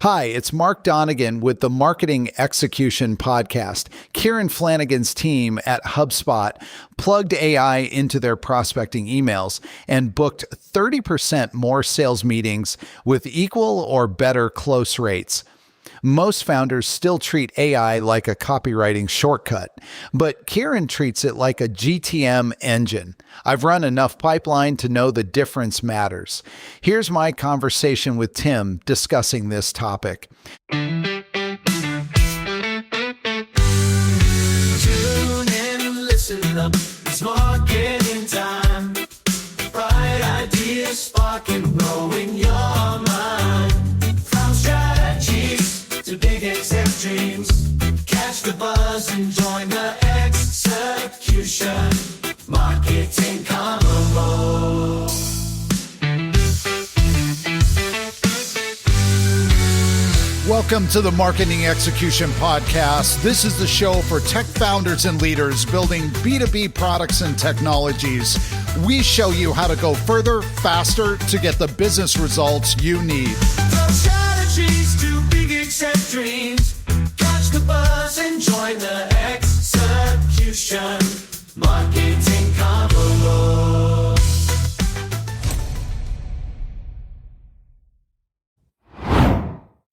Hi, it's Mark Donegan with the Marketing Execution Podcast. Kieran Flanagan's team at HubSpot plugged AI into their prospecting emails and booked 30% more sales meetings with equal or better close rates. Most founders still treat AI like a copywriting shortcut, but Kieran treats it like a GTM engine. I've run enough pipeline to know the difference matters. Here's my conversation with Tim discussing this topic. Tune in, listen up, it's marketing time. Bright ideas sparking, blowing your mind. From strategies to big exec dreams, catch the buzz and join the execution. Marketing Convo. Welcome to the Marketing Execution Podcast. This is the show for tech founders and leaders building B2B products and technologies. We show you how to go further, faster to get the business results you need. From strategies to big exec dreams, catch the buzz and join the execution. Marketing Convo.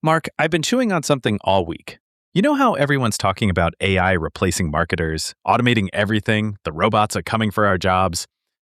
Mark, I've been chewing on something all week. You know how everyone's talking about AI replacing marketers, automating everything, the robots are coming for our jobs?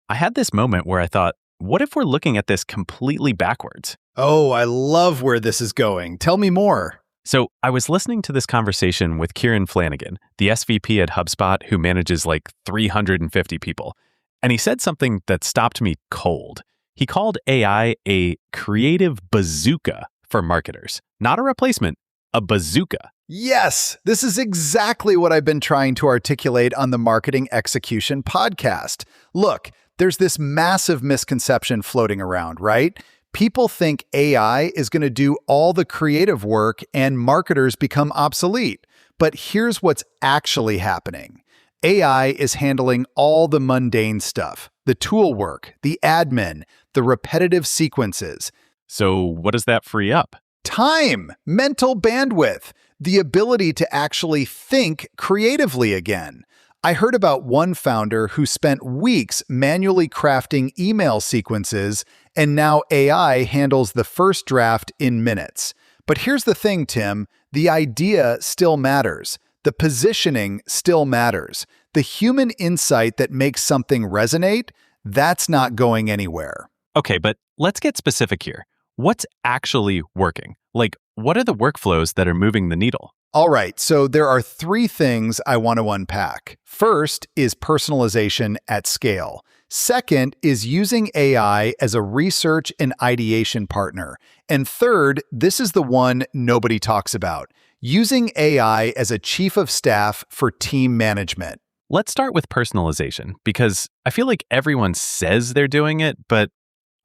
I had this moment where I thought, what if we're looking at this completely backwards? Oh, I love where this is going. Tell me more. So I was listening to this conversation with Kieran Flanagan, the SVP at HubSpot who manages like 350 people. And he said something that stopped me cold. He called AI a creative bazooka for marketers. Not a replacement, a bazooka. Yes, this is exactly what I've been trying to articulate on the Marketing Execution Podcast. Look, there's this massive misconception floating around, right? People think AI is going to do all the creative work and marketers become obsolete. But here's what's actually happening. AI is handling all the mundane stuff, the tool work, the admin, the repetitive sequences. So what does that free up? Time, mental bandwidth, the ability to actually think creatively again. I heard about one founder who spent weeks manually crafting email sequences, and now AI handles the first draft in minutes. But here's the thing, Tim, the idea still matters. The positioning still matters. The human insight that makes something resonate, that's not going anywhere. Okay, but let's get specific here. What's actually working? Like, what are the workflows that are moving the needle? All right, so there are three things I want to unpack. First is personalization at scale. Second is using AI as a research and ideation partner. And third, this is the one nobody talks about, using AI as a chief of staff for team management. Let's start with personalization, because I feel like everyone says they're doing it, but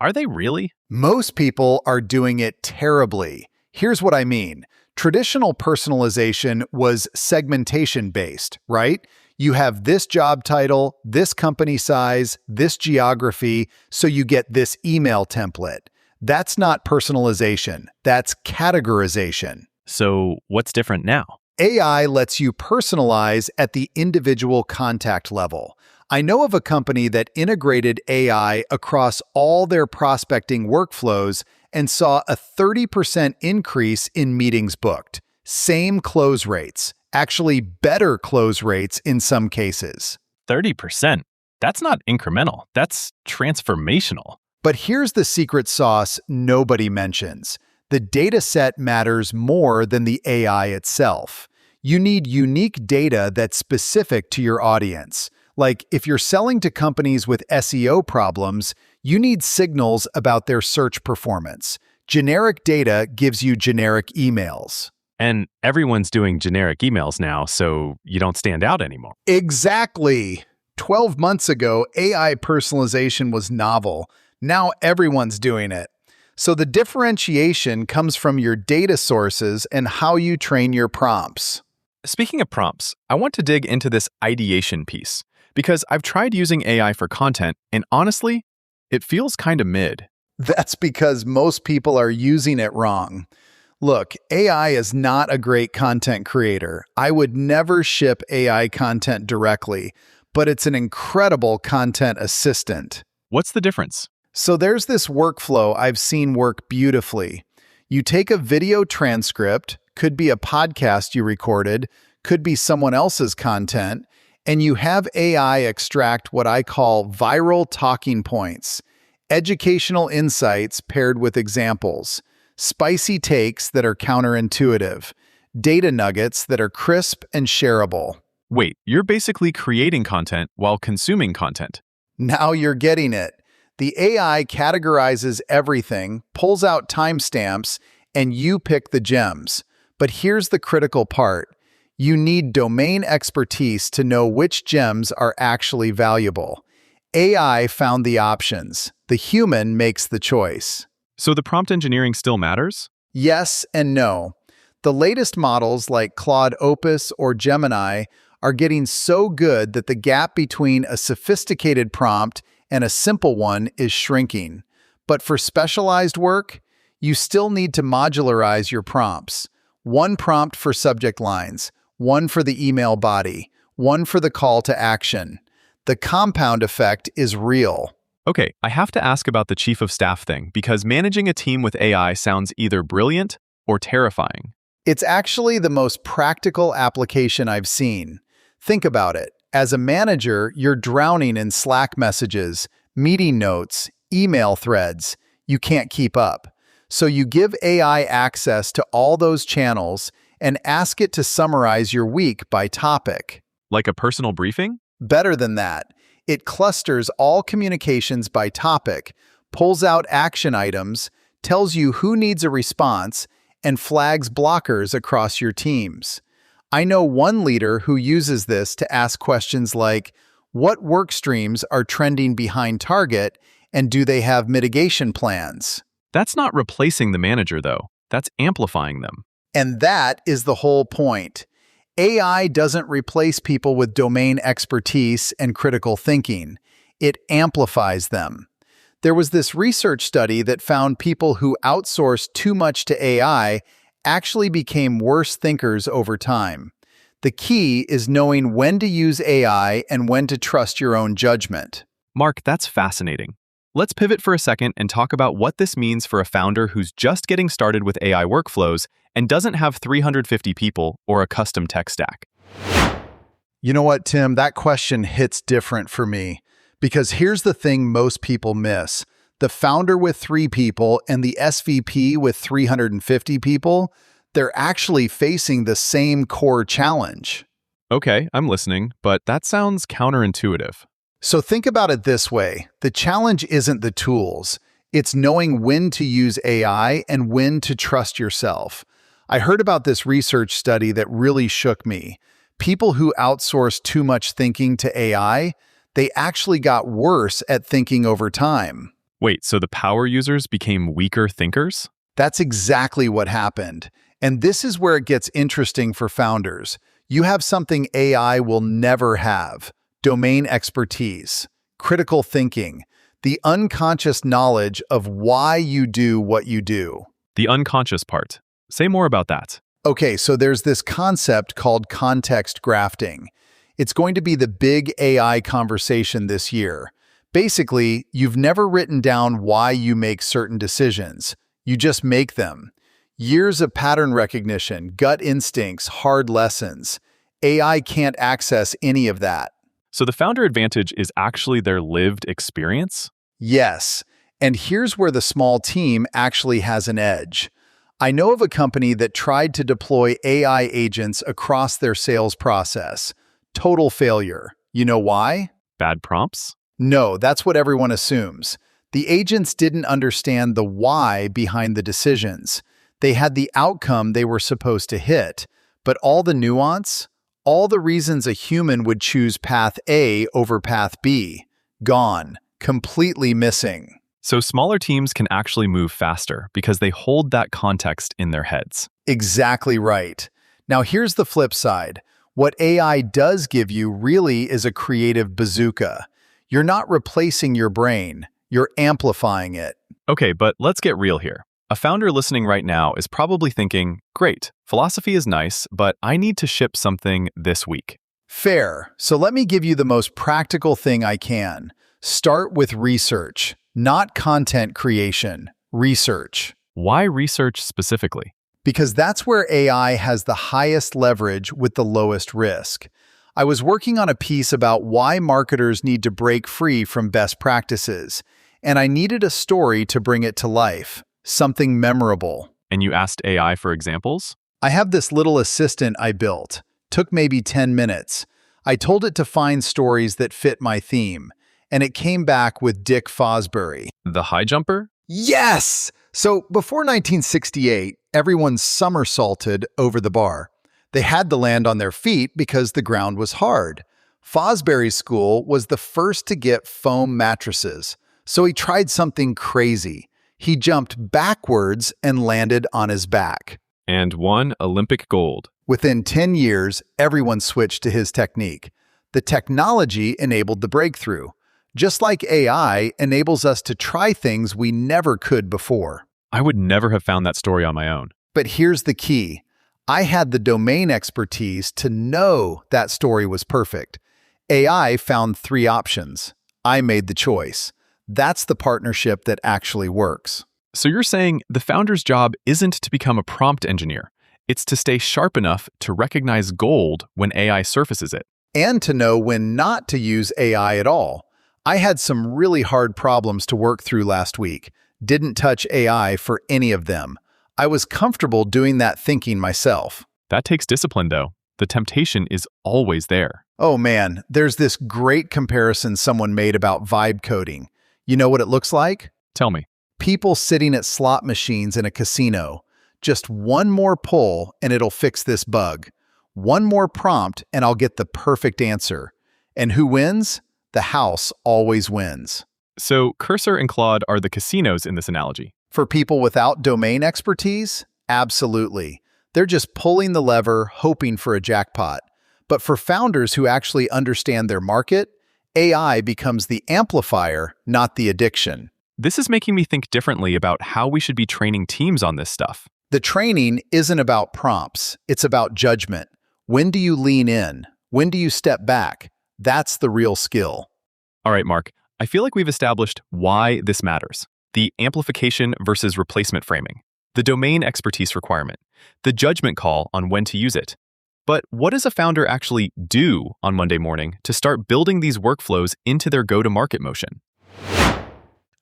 are they really? Most people are doing it terribly. Here's what I mean. Traditional personalization was segmentation-based, right? You have this job title, this company size, this geography, so you get this email template. That's not personalization. That's categorization. So what's different now? AI lets you personalize at the individual contact level. I know of a company that integrated AI across all their prospecting workflows and saw a 30% increase in meetings booked. Same close rates, actually better close rates in some cases. 30%? That's not incremental. That's transformational. But here's the secret sauce nobody mentions. The data set matters more than the AI itself. You need unique data that's specific to your audience. Like, if you're selling to companies with SEO problems, you need signals about their search performance. Generic data gives you generic emails. And everyone's doing generic emails now, so you don't stand out anymore. Exactly. 12 months ago, AI personalization was novel. Now everyone's doing it. So the differentiation comes from your data sources and how you train your prompts. Speaking of prompts, I want to dig into this ideation piece, because I've tried using AI for content, and honestly, it feels kind of mid. That's because most people are using it wrong. Look, AI is not a great content creator. I would never ship AI content directly, but it's an incredible content assistant. What's the difference? So there's this workflow I've seen work beautifully. You take a video transcript, could be a podcast you recorded, could be someone else's content, and you have AI extract what I call viral talking points, educational insights paired with examples, spicy takes that are counterintuitive, data nuggets that are crisp and shareable. Wait, you're basically creating content while consuming content. Now you're getting it. The AI categorizes everything, pulls out timestamps, and you pick the gems. But here's the critical part. You need domain expertise to know which gems are actually valuable. AI found the options. The human makes the choice. So the prompt engineering still matters? Yes and no. The latest models like Claude Opus or Gemini are getting so good that the gap between a sophisticated prompt and a simple one is shrinking. But for specialized work, you still need to modularize your prompts. One prompt for subject lines, one for the email body, one for the call to action. The compound effect is real. Okay, I have to ask about the chief of staff thing because managing a team with AI sounds either brilliant or terrifying. It's actually the most practical application I've seen. Think about it. As a manager, you're drowning in Slack messages, meeting notes, email threads. You can't keep up. So you give AI access to all those channels and ask it to summarize your week by topic. Like a personal briefing? Better than that, it clusters all communications by topic, pulls out action items, tells you who needs a response, and flags blockers across your teams. I know one leader who uses this to ask questions like, what work streams are trending behind target, and do they have mitigation plans? That's not replacing the manager, though. That's amplifying them. And that is the whole point. AI doesn't replace people with domain expertise and critical thinking. It amplifies them. There was this research study that found people who outsourced too much to AI actually became worse thinkers over time. The key is knowing when to use AI and when to trust your own judgment. Mark, that's fascinating. Let's pivot for a second and talk about what this means for a founder who's just getting started with AI workflows and doesn't have 350 people or a custom tech stack. You know what, Tim? That question hits different for me because here's the thing most people miss. The founder with 3 people and the SVP with 350 people, they're actually facing the same core challenge. Okay, I'm listening, but that sounds counterintuitive. So think about it this way. The challenge isn't the tools. It's knowing when to use AI and when to trust yourself. I heard about this research study that really shook me. People who outsource too much thinking to AI, they actually got worse at thinking over time. Wait, so the power users became weaker thinkers? That's exactly what happened. And this is where it gets interesting for founders. You have something AI will never have: domain expertise, critical thinking, the unconscious knowledge of why you do what you do. The unconscious part. Say more about that. Okay, so there's this concept called context grafting. It's going to be the big AI conversation this year. Basically, you've never written down why you make certain decisions. You just make them. Years of pattern recognition, gut instincts, hard lessons. AI can't access any of that. So the founder advantage is actually their lived experience? Yes, and here's where the small team actually has an edge. I know of a company that tried to deploy AI agents across their sales process. Total failure. You know why? Bad prompts? No, that's what everyone assumes. The agents didn't understand the why behind the decisions. They had the outcome they were supposed to hit, but all the nuance, all the reasons a human would choose path A over path B, gone, completely missing. So smaller teams can actually move faster because they hold that context in their heads. Exactly right. Now here's the flip side. What AI does give you really is a creative bazooka. You're not replacing your brain, you're amplifying it. Okay, but let's get real here. A founder listening right now is probably thinking, great, philosophy is nice, but I need to ship something this week. Fair. So let me give you the most practical thing I can. Start with research, not content creation. Research. Why research specifically? Because that's where AI has the highest leverage with the lowest risk. I was working on a piece about why marketers need to break free from best practices, and I needed a story to bring it to life, something memorable. And you asked AI for examples? I have this little assistant I built. Took maybe 10 minutes. I told it to find stories that fit my theme, and it came back with Dick Fosbury. The high jumper? Yes! So before 1968, everyone somersaulted over the bar. They had to land on their feet because the ground was hard. Fosbury's school was the first to get foam mattresses, so he tried something crazy. He jumped backwards and landed on his back. And won Olympic gold. Within 10 years, everyone switched to his technique. The technology enabled the breakthrough. Just like AI enables us to try things we never could before. I would never have found that story on my own. But here's the key. I had the domain expertise to know that story was perfect. AI found 3 options. I made the choice. That's the partnership that actually works. So you're saying the founder's job isn't to become a prompt engineer. It's to stay sharp enough to recognize gold when AI surfaces it. And to know when not to use AI at all. I had some really hard problems to work through last week. Didn't touch AI for any of them. I was comfortable doing that thinking myself. That takes discipline, though. The temptation is always there. Oh man, there's this great comparison someone made about vibe coding. You know what it looks like? Tell me. People sitting at slot machines in a casino. Just one more pull and it'll fix this bug. One more prompt and I'll get the perfect answer. And who wins? The house always wins. So Cursor and Claude are the casinos in this analogy. For people without domain expertise? Absolutely. They're just pulling the lever, hoping for a jackpot. But for founders who actually understand their market, AI becomes the amplifier, not the addiction. This is making me think differently about how we should be training teams on this stuff. The training isn't about prompts, it's about judgment. When do you lean in? When do you step back? That's the real skill. All right, Mark, I feel like we've established why this matters. The amplification versus replacement framing, the domain expertise requirement, the judgment call on when to use it. But what does a founder actually do on Monday morning to start building these workflows into their go-to-market motion?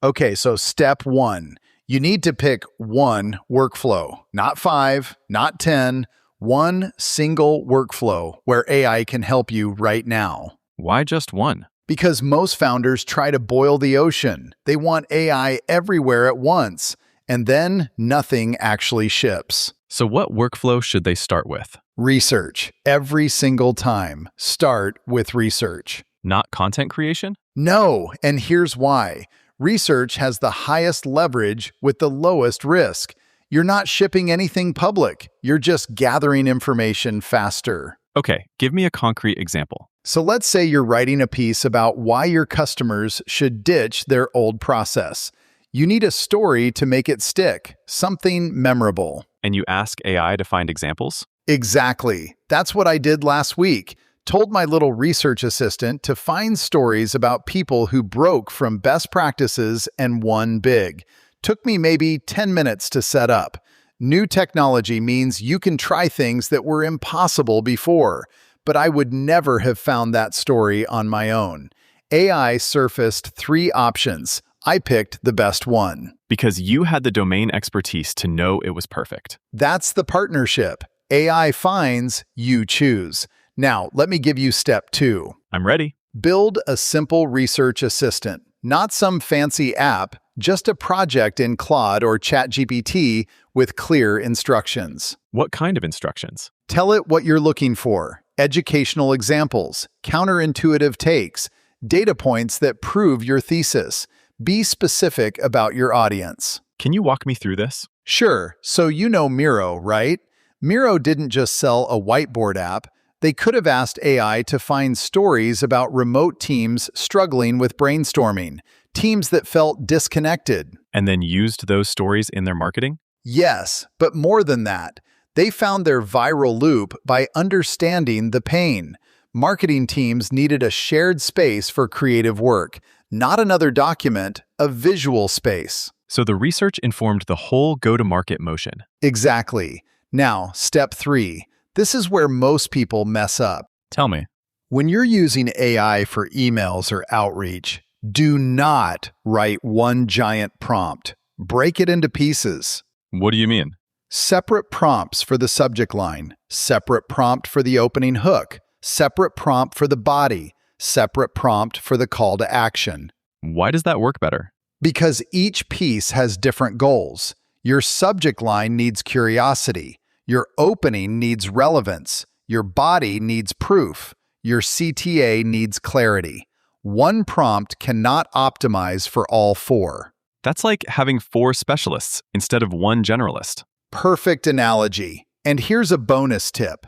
Okay, so step 1. You need to pick one workflow, not 5, not 10, one single workflow where AI can help you right now. Why just one? Because most founders try to boil the ocean. They want AI everywhere at once, and then nothing actually ships. So what workflow should they start with? Research. Every single time. Start with research. Not content creation? No, and here's why. Research has the highest leverage with the lowest risk. You're not shipping anything public. You're just gathering information faster. Okay, give me a concrete example. So let's say you're writing a piece about why your customers should ditch their old process. You need a story to make it stick, something memorable. And you ask AI to find examples? Exactly. That's what I did last week. Told my little research assistant to find stories about people who broke from best practices and won big. Took me maybe 10 minutes to set up. New technology means you can try things that were impossible before, but I would never have found that story on my own. AI surfaced 3 options. I picked the best one. Because you had the domain expertise to know it was perfect. That's the partnership. AI finds, you choose. Now, let me give you step 2. I'm ready. Build a simple research assistant. Not some fancy app, just a project in Claude or ChatGPT with clear instructions. What kind of instructions? Tell it what you're looking for. Educational examples, counterintuitive takes, data points that prove your thesis. Be specific about your audience. Can you walk me through this? Sure. So you know Miro, right? Miro didn't just sell a whiteboard app. They could have asked AI to find stories about remote teams struggling with brainstorming, teams that felt disconnected. and then used those stories in their marketing? Yes, but more than that. They found their viral loop by understanding the pain. Marketing teams needed a shared space for creative work, not another document, a visual space. So the research informed the whole go-to-market motion. Exactly. Now, step 3. This is where most people mess up. Tell me. When you're using AI for emails or outreach, do not write one giant prompt. Break it into pieces. What do you mean? Separate prompts for the subject line, separate prompt for the opening hook, separate prompt for the body, separate prompt for the call to action. Why does that work better? Because each piece has different goals. Your subject line needs curiosity. Your opening needs relevance. Your body needs proof. Your CTA needs clarity. One prompt cannot optimize for all 4. That's like having 4 specialists instead of one generalist. Perfect analogy. And here's a bonus tip.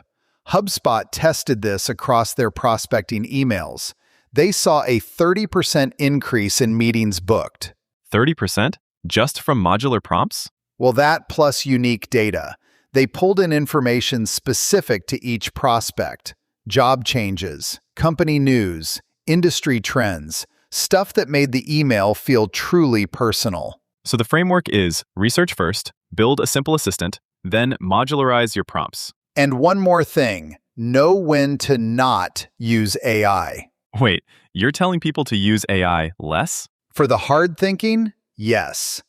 HubSpot tested this across their prospecting emails. They saw a 30% increase in meetings booked. 30%? Just from modular prompts? Well, that plus unique data. They pulled in information specific to each prospect. Job changes, company news, industry trends, stuff that made the email feel truly personal. So the framework is research first, build a simple assistant, then modularize your prompts. And one more thing, know when to not use AI. Wait, you're telling people to use AI less? For the hard thinking, yes.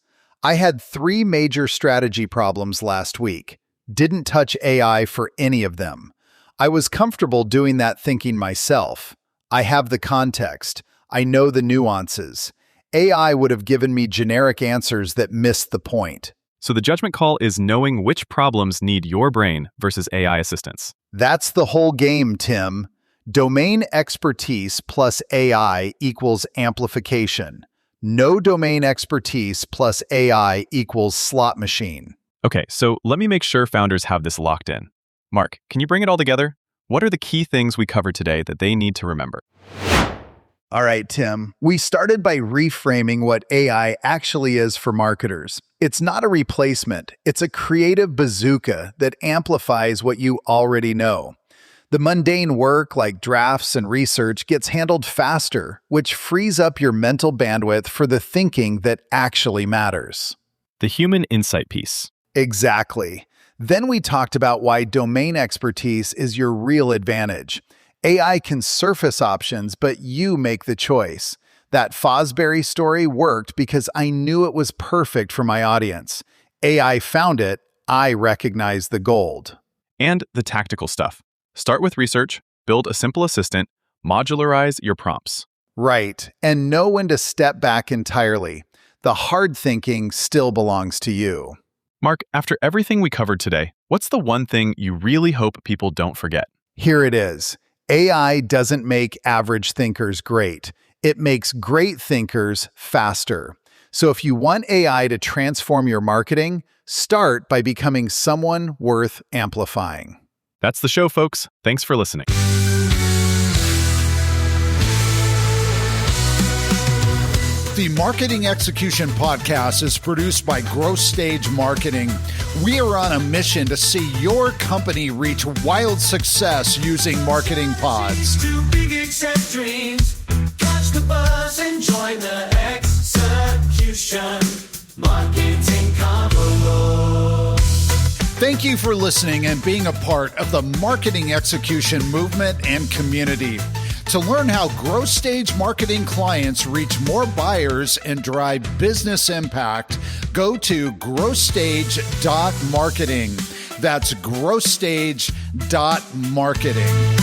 I had 3 major strategy problems last week. Didn't touch AI for any of them. I was comfortable doing that thinking myself. I have the context. I know the nuances. AI would have given me generic answers that missed the point. So the judgment call is knowing which problems need your brain versus AI assistance. That's the whole game, Tim. Domain expertise plus AI equals amplification. No domain expertise plus AI equals slot machine. Okay, so let me make sure founders have this locked in. Mark, can you bring it all together? What are the key things we covered today that they need to remember? All right, Tim. We started by reframing what AI actually is for marketers. It's not a replacement. It's a creative bazooka that amplifies what you already know. The mundane work like drafts and research gets handled faster, which frees up your mental bandwidth for the thinking that actually matters. The human insight piece. Exactly. Then we talked about why domain expertise is your real advantage. AI can surface options, but you make the choice. That Fosbury story worked because I knew it was perfect for my audience. AI found it, I recognized the gold. And the tactical stuff. Start with research, build a simple assistant, modularize your prompts. Right, and know when to step back entirely. The hard thinking still belongs to you. Mark, after everything we covered today, what's the one thing you really hope people don't forget? Here it is. AI doesn't make average thinkers great. It makes great thinkers faster. So if you want AI to transform your marketing, start by becoming someone worth amplifying. That's the show, folks. Thanks for listening. The Marketing Execution Podcast is produced by Growth Stage Marketing. We are on a mission to see your company reach wild success using marketing pods. Too big accept dreams. Catch the buzz and join the execution. Marketing Convo. Thank you for listening and being a part of the marketing execution movement and community. To learn how growth stage marketing clients reach more buyers and drive business impact, go to growthstage.marketing. That's growthstage.marketing.